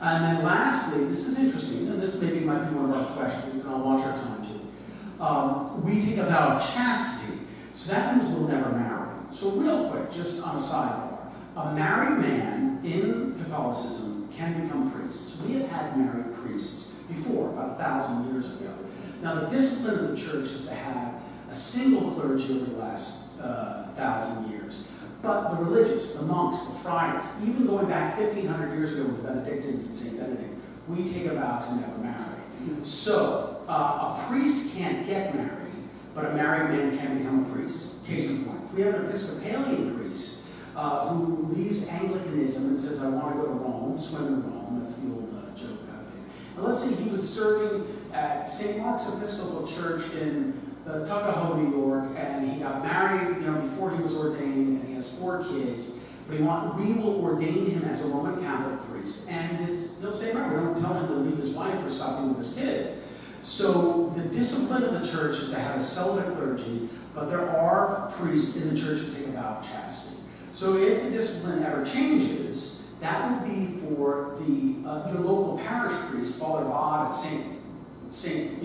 And then lastly, this is interesting, and this maybe might be one of our questions, and I'll watch our time too. We take a vow of chastity, so that means we'll never marry. So real quick, just on a sidebar, a married man in Catholicism can become priest. So we have had married priests before, about 1,000 years ago. Now the discipline of the church is to have a single clergy over the last 1,000 years. But the religious, the monks, the friars, even going back 1,500 years ago with the Benedictines and St. Benedict, we take a vow to never marry. So a priest can't get married, but a married man can become a priest. Case in point, we have an Episcopalian priest who leaves Anglicanism and says, I want to go to Rome, swim in Rome. That's the old joke kind of thing. And let's say he was serving at St. Mark's Episcopal Church in Tuckahoe, New York, and he got married, before he was ordained, and he has 4 kids. But we will ordain him as a Roman Catholic priest, and he'll say, remember, we don't tell him to leave his wife or stop being with his kids. So the discipline of the church is to have a celibate clergy, but there are priests in the church who take a vow of chastity. So if the discipline ever changes, that would be for your local parish priest, Father Bod at St.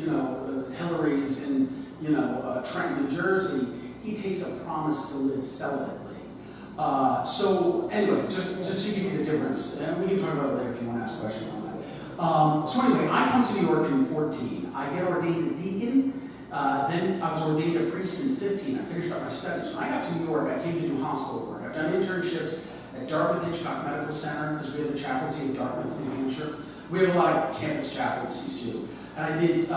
Hilary's in Trenton, New Jersey. He takes a promise to live celibately. So anyway, just to give you the difference, and we can talk about it later if you want to ask questions on that. So anyway, I come to New York in 14. I get ordained a deacon. Then I was ordained a priest in 15. I finished up my studies. When I got to New York, I came to do hospital work. I've done internships at Dartmouth Hitchcock Medical Center, because we have the chaplaincy at Dartmouth, New Hampshire. We have a lot of campus chaplaincies too. And I did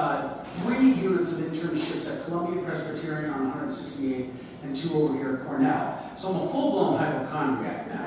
3 units of internships at Columbia Presbyterian on 168 and 2 over here at Cornell. So I'm a full-blown hypochondriac now.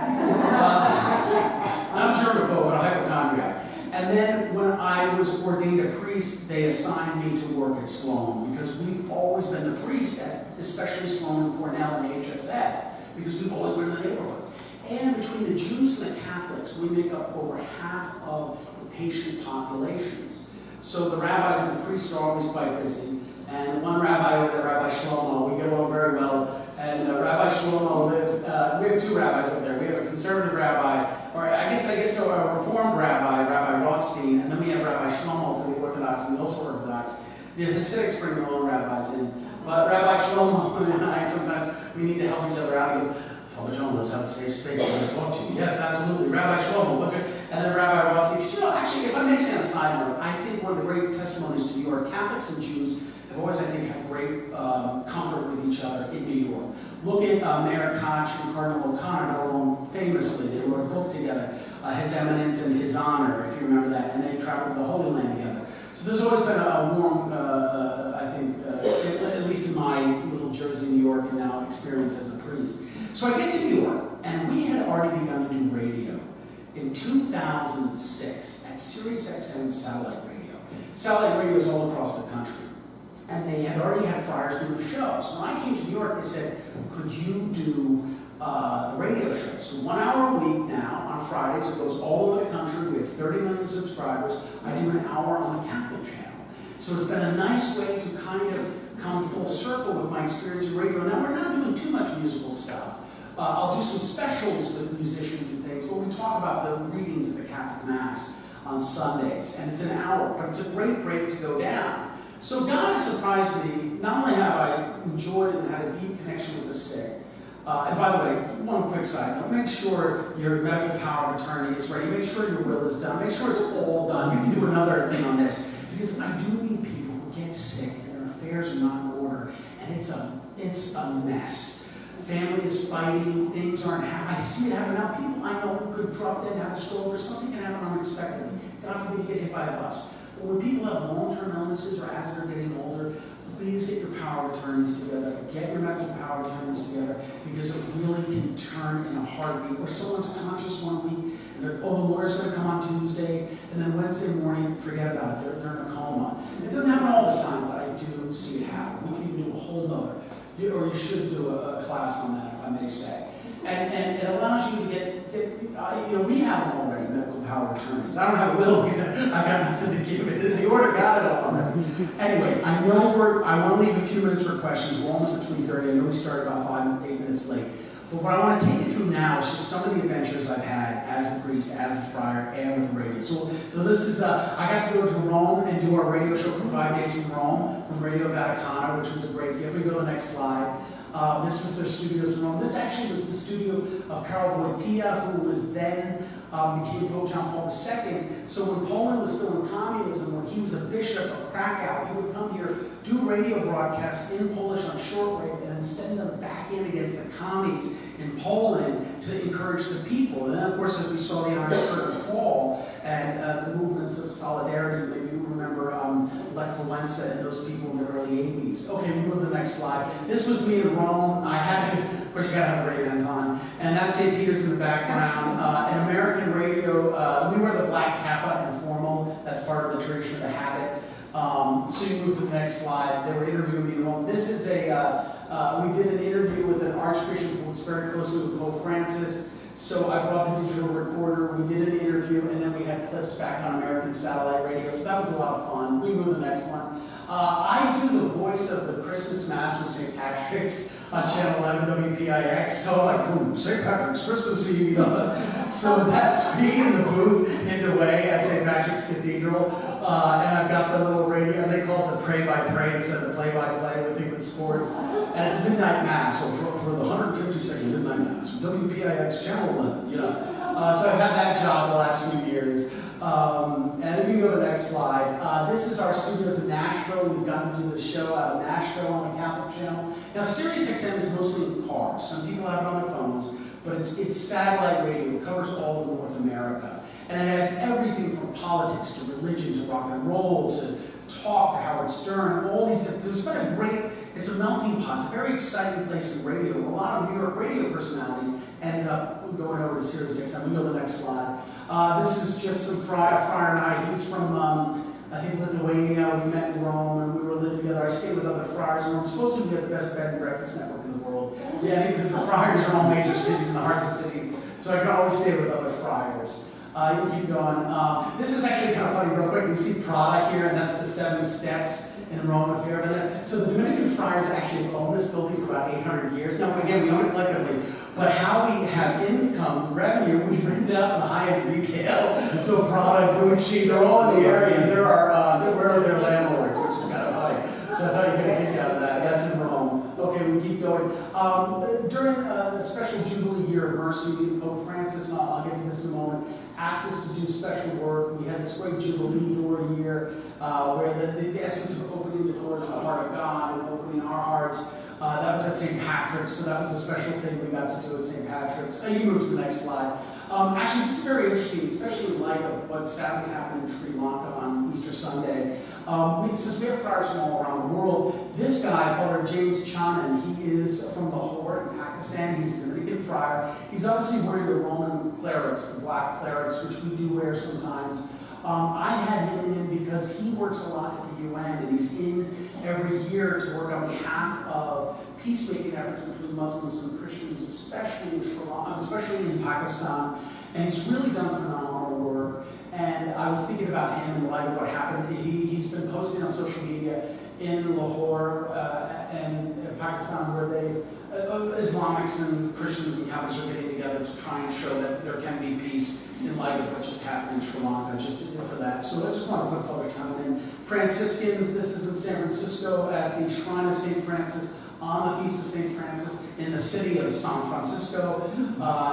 I'm a germaphobe, but a hypochondriac. And then when I was ordained a priest, they assigned me to work at Sloan, because we've always been the priest at, especially Sloan and Cornell and HSS, because we've always been in the neighborhood. And between the Jews and the Catholics, we make up over half of the patient populations. So the rabbis and the priests are always quite busy. And one rabbi over there, Rabbi Shlomo, we get along very well. And Rabbi Shlomo lives, we have 2 rabbis over there. We have a conservative rabbi, or I guess no, a reformed rabbi, Rabbi Rothstein, and then we have Rabbi Shlomo for the Orthodox and the ultra-Orthodox. The Hasidics bring their own rabbis in. But Rabbi Shlomo and I, sometimes we need to help each other out. He goes, Father John, let's have a safe space to talk to you. Yes, absolutely. Rabbi Shlomo, what's it? And then Rabbi Rothstein, actually, if I may say on a side note, I think one of the great testimonies to New York, Catholics and Jews have always, I think, had great comfort with each other in New York. Look at Mayor Koch and Cardinal O'Connor got along famously. They wrote a book together, His Eminence and His Honor, if you remember that, and they traveled the Holy Land together. So there's always been a warm, I think, at least in my little Jersey, New York, and now experience as a priest. So I get to New York, and we had already begun to do radio in 2006 at Sirius XM satellite radio. Satellite radio is all across the country. And they had already had Friars doing a show. So when I came to New York, they said, could you do the radio show? So 1 hour a week now on Fridays. It goes all over the country. We have 30 million subscribers. I do an hour on the Catholic channel. So it's been a nice way to kind of come full circle with my experience in radio. Now we're not doing too much musical stuff. I'll do some specials with musicians and things, but we talk about the readings of the Catholic Mass on Sundays. And it's an hour, but it's a great break to go down. So God has surprised me. Not only have I enjoyed and had a deep connection with the sick, and by the way, one quick side note, make sure your medical power of attorney is ready. Make sure your will is done. Make sure it's all done. You can do another thing on this, because I do meet people who get sick and their affairs are not in order, and it's a mess. Family is fighting, things aren't happening. I see it happen now. People I know who could drop dead and have a stroke, or something can happen unexpectedly. God forbid you get hit by a bus. But when people have long-term illnesses or as they're getting older, please get your power of attorneys together. Get your medical power of attorneys together, because it really can turn in a heartbeat. Where someone's conscious one week, and they're, the lawyer's going to come on Tuesday, and then Wednesday morning, forget about it. They're in a coma. It doesn't happen all the time, but I do see it happen. We can even do a whole nother. Or you should do a class on that, if I may say. And it allows you to get we have them already, medical power of attorneys. I don't have a will because I got nothing to give it. The order got it all already. Anyway, I want to leave a few minutes for questions. We're almost at 3:30. I know we started about 8 minutes late. But what I want to take you through now is just some of the adventures I've had as a priest, as a friar, and with radio. So this is, I got to go to Rome and do our radio show for 5 days from Rome, from Radio Vaticana, which was a great gift. We go to the next slide. This was their studios in Rome. This actually was the studio of Karol Wojtyła, who was then became Pope John Paul II. So when Poland was still in communism, when he was a bishop of Krakow, he would come here, do radio broadcasts in Polish on shortwave, and then send them back in against the commies in Poland to encourage the people. And then, of course, as we saw the Iron Curtain fall and the movements of solidarity, maybe you remember Lech Walesa and those people in the early 80s. Okay, we move to the next slide. This was me in Rome. I had, of course, you gotta have Ray-Bans on. And that's St. Peter's in the background. In American radio, we wear the black kappa and formal. That's part of the tradition of the habit. So you move to the next slide. They were interviewing me in Rome. This is we did an interview with an archbishop who works very closely with Pope Francis. So I brought the digital recorder, we did an interview, and then we had clips back on American satellite radio. So that was a lot of fun. We move to the next one. I do the voice of the Christmas Mass from St. Patrick's on Channel 11 WPIX. So like, boom, St. Patrick's Christmas Eve, you know. So that's me in the booth in the way at St. Patrick's Cathedral. And I've got the little radio, and they call it the pray-by-pray instead of the play-by-play with sports. And it's midnight mass, so for the 152nd midnight mass, WPIX Channel 11, you know. So I've had that job the last few years. And if you can go to the next slide, this is our studios in Nashville. We've gotten to do this show out of Nashville on the Catholic channel. Now, Sirius XM is mostly in cars. Some people have it on their phones, but it's satellite radio. It covers all of North America. And it has everything from politics to religion to rock and roll to talk to Howard Stern, all these different, it's been a great, it's a melting pot. It's a very exciting place in radio. A lot of New York radio personalities ended up going over to Sirius XM. We go to the next slide. This is just some Friar and I. He's from, I think, Lithuania. We met in Rome and we were living together. I stayed with other friars in Rome. Supposedly we have the best bed and breakfast network in the world. Yeah, because the friars are all major cities in the hearts of cities. So I can always stay with other friars. You can keep going. This is actually kind of funny, real quick. You see Prada here, and that's the 7 steps in Rome, if you ever been. So the Dominican Friars actually own this building for about 800 years. Now, again, we own it collectively, but how we have income, revenue, we rent out the high-end retail. So Prada, Gucci, they're all in the area, and we're their landlords, which is kind of funny. So I thought you could kick out of that. That's in Rome. Okay, we keep going. During the special Jubilee year of mercy, Pope Francis, I'll get to this in a moment, asked us to do special work. We had this great Jubilee door year where the essence of opening the doors of the heart of God and opening our hearts. That was at St. Patrick's, so that was a special thing we got to do at St. Patrick's. You move to the next slide. Actually, this is very interesting, especially in light of what sadly happened in Sri Lanka on Easter Sunday. Since we have friars from all around the world, this guy, Father James Chanan, he is from Lahore in Pakistan. He's a Dominican friar. He's obviously wearing the Roman clerics, the black clerics, which we do wear sometimes. I had him in because he works a lot at the UN, and he's in every year to work on behalf of peacemaking efforts between Muslims and Christians, especially in Sri Lanka, especially in Pakistan. And he's really done phenomenal work. And I was thinking about him in light of what happened. He's been posting on social media in Lahore and Pakistan where Islamics and Christians and Catholics are getting together to try and show that there can be peace in light of what just happened in Sri Lanka, just for that. So I just want to put Father Chanan in. Franciscans, this is in San Francisco at the Shrine of St. Francis on the Feast of St. Francis in the city of San Francisco.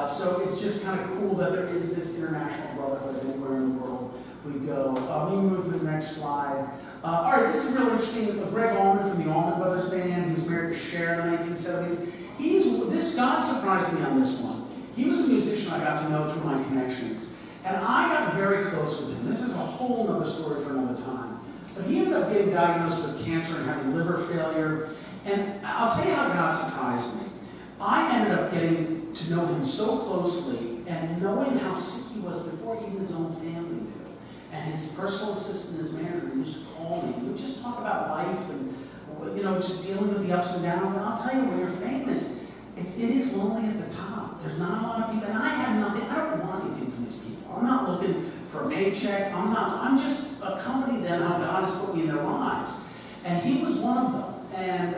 So it's just kind of cool that there is this international brotherhood anywhere in the world we go. We move to the next slide. All right, this is really interesting. Greg Allman from the Allman Brothers Band. He was married to Cher in the 1970s. God surprised me on this one. He was a musician I got to know through my connections. And I got very close with him. This is a whole other story for another time. But he ended up getting diagnosed with cancer and having liver failure. And I'll tell you how God surprised me. I ended up getting to know him so closely and knowing how sick he was before even his own family knew. And his personal assistant, his manager, used to call me. We would just talk about life and, just dealing with the ups and downs. And I'll tell you, when you're famous, it is lonely at the top. There's not a lot of people. And I have nothing. I don't want anything from these people. I'm not looking for a paycheck. I'm just accompanying them how God has put me in their lives. And he was one of them. And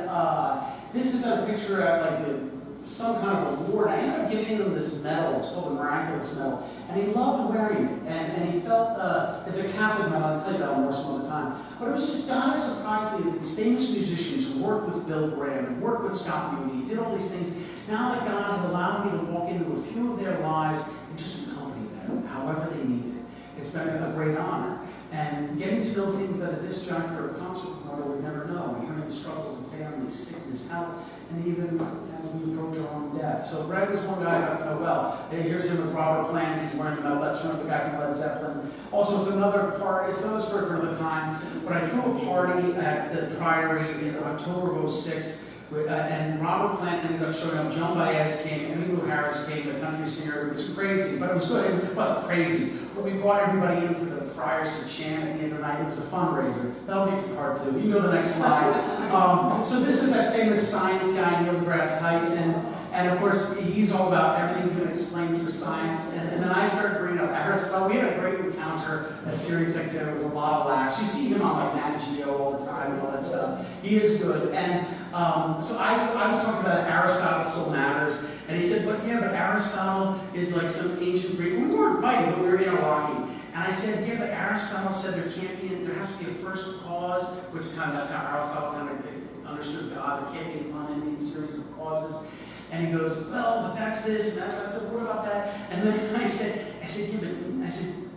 this is a picture at some kind of award. I ended up giving him this medal. It's called the Miraculous Medal. And he loved wearing it. And he felt, it's a Catholic medal. I'll tell you that more some other time. But it was just, God has surprised me with these famous musicians who worked with Bill Graham and worked with Scott Moody, did all these things. Now that God had allowed me to walk into a few of their lives and just accompany them, however they needed. It's been a great honor. And getting to know things that a disc jockey or a concert promoter would never know. Hearing the struggles of family, sickness, health, and even as we approach our own death. So Greg was one guy I got to know well. Hey, here's him with Robert Plant. He's wearing the medal. That's the guy from Led Zeppelin. Also, it's another party. It's another story for another time. But I threw a party at the Priory in October of '06. And Robert Plant ended up showing up. Joan Baez came, Emmylou Harris came, the country singer. It was crazy, but it was good. It wasn't crazy. But we brought everybody in for the Friars to chant at the end of the night. It was a fundraiser. That'll be for part 2. You can go to the next slide. So this is that famous science guy, Neil deGrasse Tyson. And of course, he's all about everything you can explain through science. And then I started bringing up Aristotle. We had a great encounter at Sirius XM. There was a lot of laughs. You see him on like Nat Geo all the time and all that stuff. He is good. And so I was talking about Aristotle still matters. And he said, but Aristotle is like some ancient Greek. We weren't fighting, but we were interlocking. And I said, yeah, but Aristotle said there has to be a first cause, which kind of, that's how Aristotle kind of understood God. There can't be an unending series of causes. And he goes, well, but that's this, and that's that. I said, what about that? And then I said,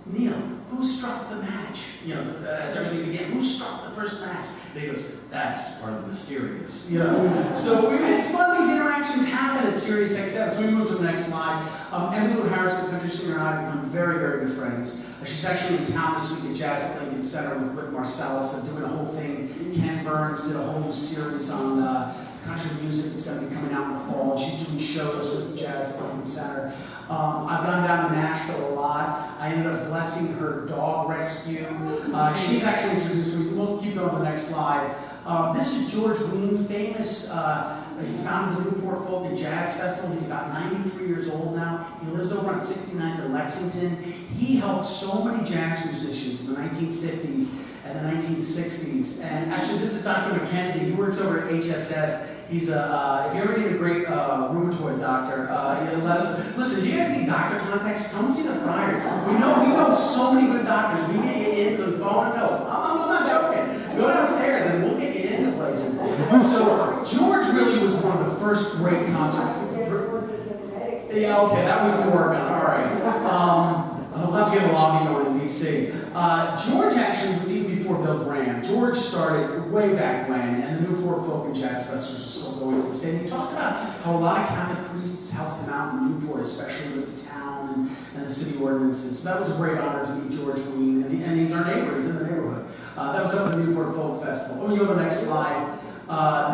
Neil, who struck the match? As everything began, who struck the first match? And he goes, that's part of the mysterious. So it's fun, these interactions happen at Sirius XM. So we move to the next slide. Emmylou Harris, the country singer, and I have become very, very good friends. She's actually in town this week at Jazz at Lincoln Center with Whit Marsalis. They're doing a whole thing. Ken Burns did a whole new series on country music that's going to be coming out in the fall. She's doing shows with Jazz at Lincoln Center. I've gone down to Nashville a lot. I ended up blessing her dog rescue. She's actually introduced me. We'll keep going on the next slide. This is George Wein, famous. He founded the Newport Folk and Jazz Festival. He's about 93 years old now. He lives over on 69th in Lexington. He helped so many jazz musicians in the 1950s and the 1960s. And actually, this is Dr. McKenzie. He works over at HSS. He's if you ever need a great rheumatoid doctor, let us, listen, if you guys need doctor contacts, come see the Friar. We know so many good doctors. We get you into the phone and tell. I'm not joking. Go downstairs and we'll get you into places. So George really was one of the first great concerts. Yeah, okay, that we can work on. All right. I'll have to get a lobby going in D.C. George actually was even before Bill Graham. George started way back when, and the Newport Folk and Jazz Festivals are still going to this day. He talked about how a lot of Catholic priests helped him out in Newport, especially with the town and the city ordinances. So that was a great honor to meet George Wein, and he's our neighbor. He's in the neighborhood. That was up at the Newport Folk Festival. Let me go to the next slide.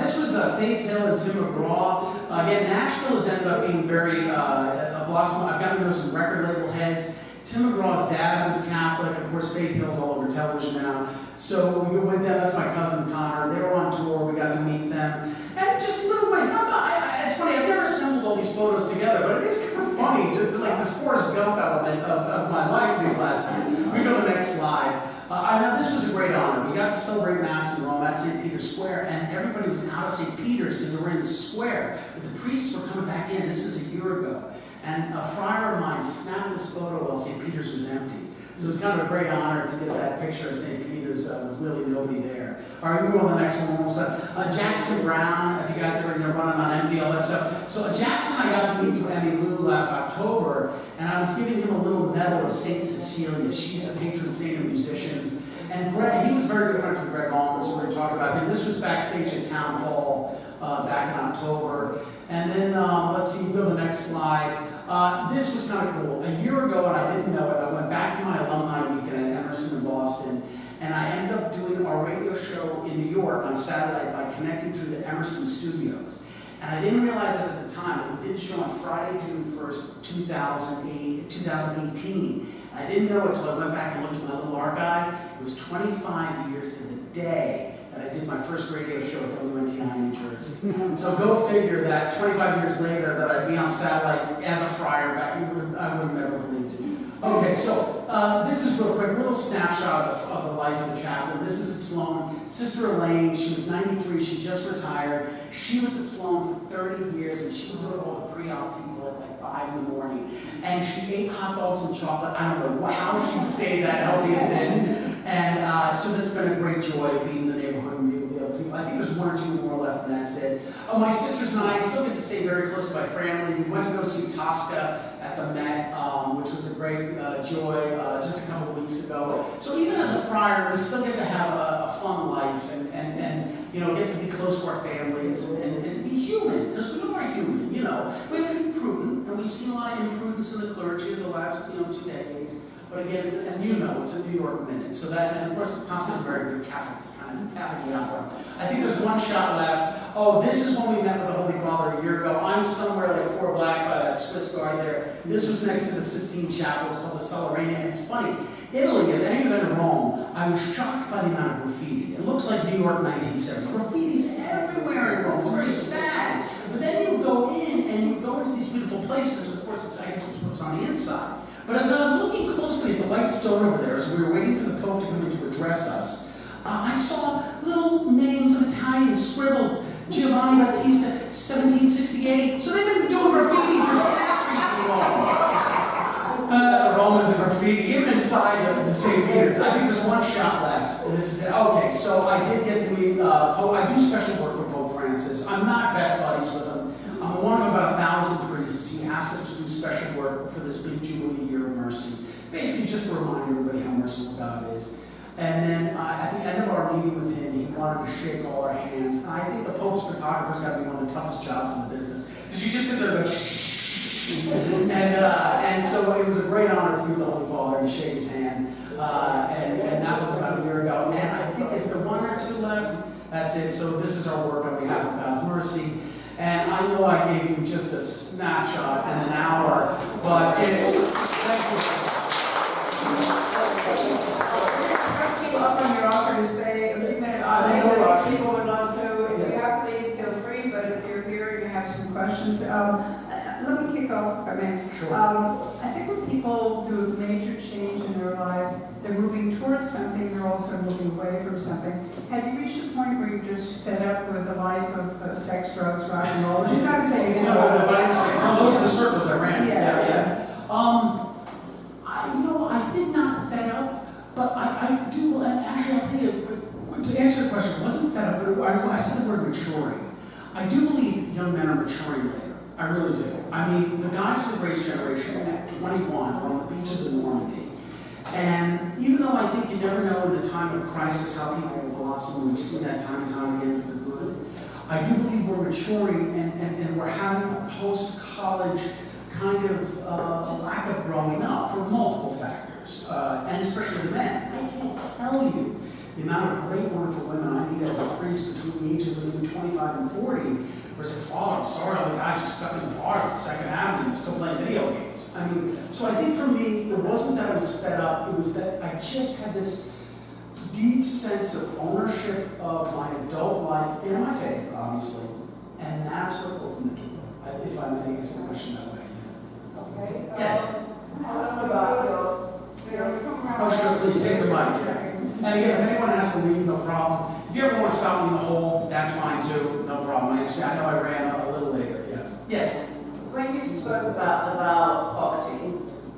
This was Faith Hill and Tim McGraw. Again, Nashville has ended up being very a blossom. I've gotten to know some record label heads. Tim McGraw's dad was Catholic. Of course, Faith Hill's all over television now. So we went down, that's my cousin Connor. They were on tour. We got to meet them. And just little ways. It's funny, I've never assembled all these photos together, but it is kind of funny, just like this Forrest Gump element of my life these last few. We go to the next slide. I know this was a great honor. We got to celebrate Mass in Rome at St. Peter's Square, and everybody was out of St. Peter's because they were in the square. But the priests were coming back in. This is a year ago. And a friar of mine snapped this photo while St. Peter's was empty. So it was kind of a great honor to get that picture at St. Peter's with really nobody there. All right, we'll go on the next one. Almost done. Jackson Brown, if you guys ever running on empty, all that stuff. So Jackson I got to meet through Emmylou last October, and I was giving him a little medal of St. Cecilia. She's the patron saint of musicians. And Greg, he was very good friends with Greg Allman, so we're going to talk about him. This was backstage at Town Hall back in October. And then, let's see, we'll go to the next slide. This was kind of cool. A year ago, and I didn't know it, I went back for my alumni weekend at Emerson in Boston, and I ended up doing our radio show in New York on satellite by connecting through the Emerson studios. And I didn't realize that at the time, but we did a show on Friday, June 1st, 2018. I didn't know it until I went back and looked at my little archive. It was 25 years to the day that I did my first radio show at WNTI in New Jersey. So go figure that 25 years later that I'd be on satellite as a friar back, I would have never believed it. Okay, so this is real quick, a little snapshot of the life of the chaplain. This is at Sloan. Sister Elaine, she was 93, she just retired. She was at Sloan for 30 years, and she would go to all the pre-op people at like 5 in the morning. And she ate hot dogs and chocolate. I don't know how she stayed that healthy and thin. And so that's been a great joy being in the neighborhood and being with the other people. I think there's 1 or 2 more left, and that's it. My sisters and I still get to stay very close to my family. We went to go see Tosca at the Met, which was a great joy just a couple of weeks ago. So even as a friar, we still get to have a fun life and you know, get to be close to our families and be human, because we are human, you know. We have to be prudent, and we've seen a lot of imprudence in the clergy in the last 2 decades. But again, and you know, it's a New York minute. So that, and of course, Tosca is a very good Catholic opera. I think there's 1 shot left. Oh, this is when we met with the Holy Father a year ago. I'm somewhere like 4 black by that Swiss guard there. This was next to the Sistine Chapel. It's called the Celerania. And it's funny, Italy, if any of you have been to Rome, I was shocked by the amount of graffiti. It looks like New York 1970. Graffiti's everywhere in Rome. It's very sad. But then you go in and you go into these beautiful places. Of course, I guess it's what's on the inside. But as I was looking closely at the white stone over there, as we were waiting for the Pope to come in to address us, I saw little names of Italians scribbled. Giovanni Battista, 1768. So they've been doing graffiti for centuries in Rome. The Romans and graffiti, even inside the St. Peter's. I think there's 1 shot left. And this is it. Okay, so I did get to meet Pope. I do special work for Pope Francis. I'm not best buddies with him. I'm one of about 1,000 priests. He asked us to do special work for this big Jubilee year of mercy. Basically, just to remind everybody how merciful God is. And then at the end of our meeting with him, he wanted to shake all our hands. And I think the Pope's photographer's got to be one of the toughest jobs in the business. Because you just sit there and go, and so it was a great honor to meet the Holy Father and shake his hand. And that was about a year ago. And I think is there 1 or 2 left? That's it. So this is our work on behalf of God's mercy. And I know I gave you just a snapshot in an hour, but thank you. Up on your offer to stay a few minutes later. People would love to. If you have to leave, feel free. But if you're here and you have some questions, let me kick off. Sure. I think when people do a major change in their life, they're moving towards something. They're also moving away from something. Have you reached a point where you're just fed up with a life of sex, drugs, rock and roll? Just not saying you know. No, but I understand. Those are the circles I ran. Yeah. I did not fed up. But I do, and actually I'll tell you, to answer the question, it wasn't that, but I said the word maturing. I do believe young men are maturing later. I really do. I mean, the guys of the Grace generation at 21 were on the beaches of Normandy. And even though I think you never know in a time of crisis how people will blossom, we've seen that time and time again for the good, I do believe we're maturing and we're having a post-college kind of lack of growing up for multiple factors. And especially the men. I can't tell you the amount of great, wonderful women I meet as a priest between the ages of maybe 25 and 40, where I say, Father, I'm sorry, all the guys are stuck in the bars at 2nd Avenue, still playing video games. I mean, so I think for me, it wasn't that I was fed up, it was that I just had this deep sense of ownership of my adult life in my faith, obviously, and that's what opened the door, if I may answer the question that way. Okay. Yes? About your Oh, sure, please take the mic. And again, if anyone has to leave, no problem. If you ever want to stop me in the hole, that's fine too, no problem. I know I ran a little later, yeah. Yes? When you spoke about poverty,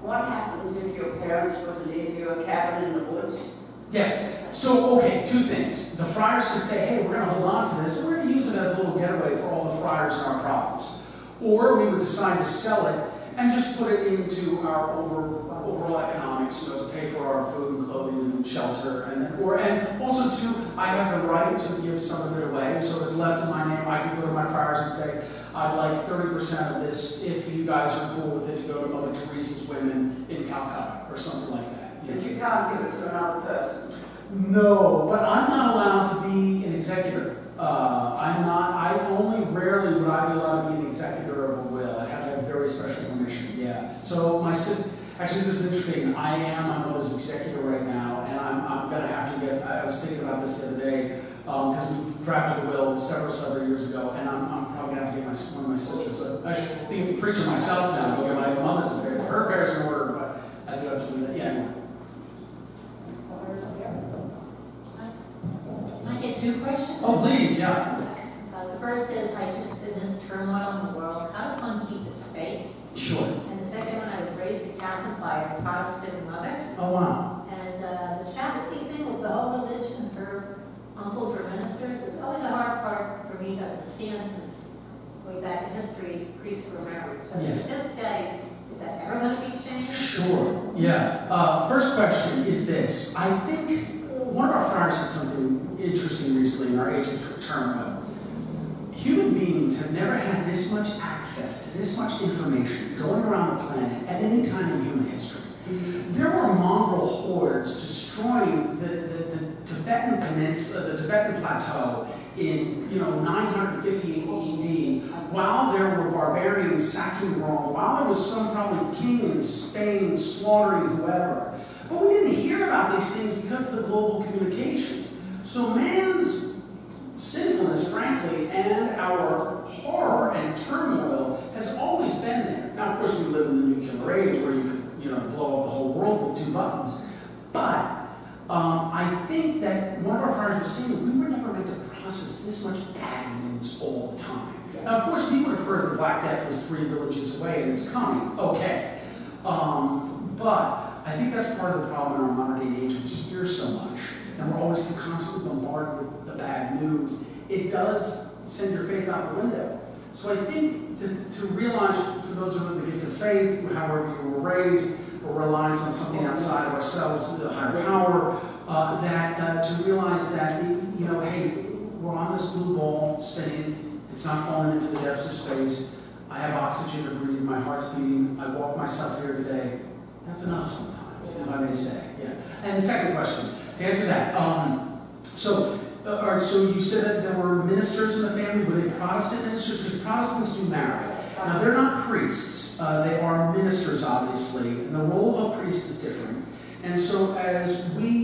what happens if your parents were to leave you a cabin in the woods? Yes. So, okay, 2 things. The friars could say, hey, we're going to hold on to this, and we're going to use it as a little getaway for all the friars in our province. Or we would decide to sell it and just put it into our overall economics, to pay for our food and clothing and shelter, and also I have the right to give some of it away. So if it's left in my name, I can go to my friars and say, I'd like 30% of this if you guys are cool with it to go to Mother Teresa's women in Calcutta or something like that. But you can't give it to another person. No, but I'm not allowed to be an executor. I only rarely would I be allowed to be an executor of a will. I have to have very special permission, yeah. So my sister, actually this is interesting, I am my mother's executor right now, and I'm going to have to I was thinking about this the other day, because we drafted a will several years ago, and I'm probably going to have to get one of my sisters. I should be preaching myself now, go get my mother's affairs. Her affairs are in order, but I do have 2 questions. Oh, please, yeah. The first is, I just, in this turmoil in the world, how does one keep its faith? Sure. And the second one, I was raised in Catholic by a Protestant mother. Oh, wow. And the chastity thing with the whole religion, her uncles were ministers, it's always a hard part for me to understand since way back in history, priests were married. So Yes. to this day, is that ever going to be changed? Sure, yeah. First question is this. I think one of our friars said something interesting recently in our age of turmoil. Human beings have never had this much access to this much information going around the planet at any time in human history. There were mongrel hordes destroying the Tibetan peninsula, the Tibetan plateau in 950 AD, while there were barbarians sacking Rome, while there was some probably king in Spain slaughtering whoever. But we didn't hear about these things because of the global communication. So man's sinfulness, frankly, and our horror and turmoil has always been there. Now, of course, we live in the nuclear age where you could, blow up the whole world with 2 buttons. But I think that one of our friars was saying we were never meant to process this much bad news all the time. Now, of course, we would have heard the Black Death was 3 villages away and it's coming. Okay. But I think that's part of the problem in our modern day age. We hear so much, and we're always constantly bombarded with the bad news. It does send your faith out the window. So I think to realize, for those who have the gift of faith, however you were raised, or reliance on something outside of ourselves, the higher power, to realize that, hey, we're on this blue ball spinning. It's not falling into the depths of space. I have oxygen to breathe. My heart's beating. I walk myself here today. That's enough sometimes, if I may say. Yeah. And the second question, to answer that, so you said that there were ministers in the family. Were they Protestant ministers? Because Protestants do marry. Now, they're not priests. They are ministers, obviously. And the role of a priest is different. And so as we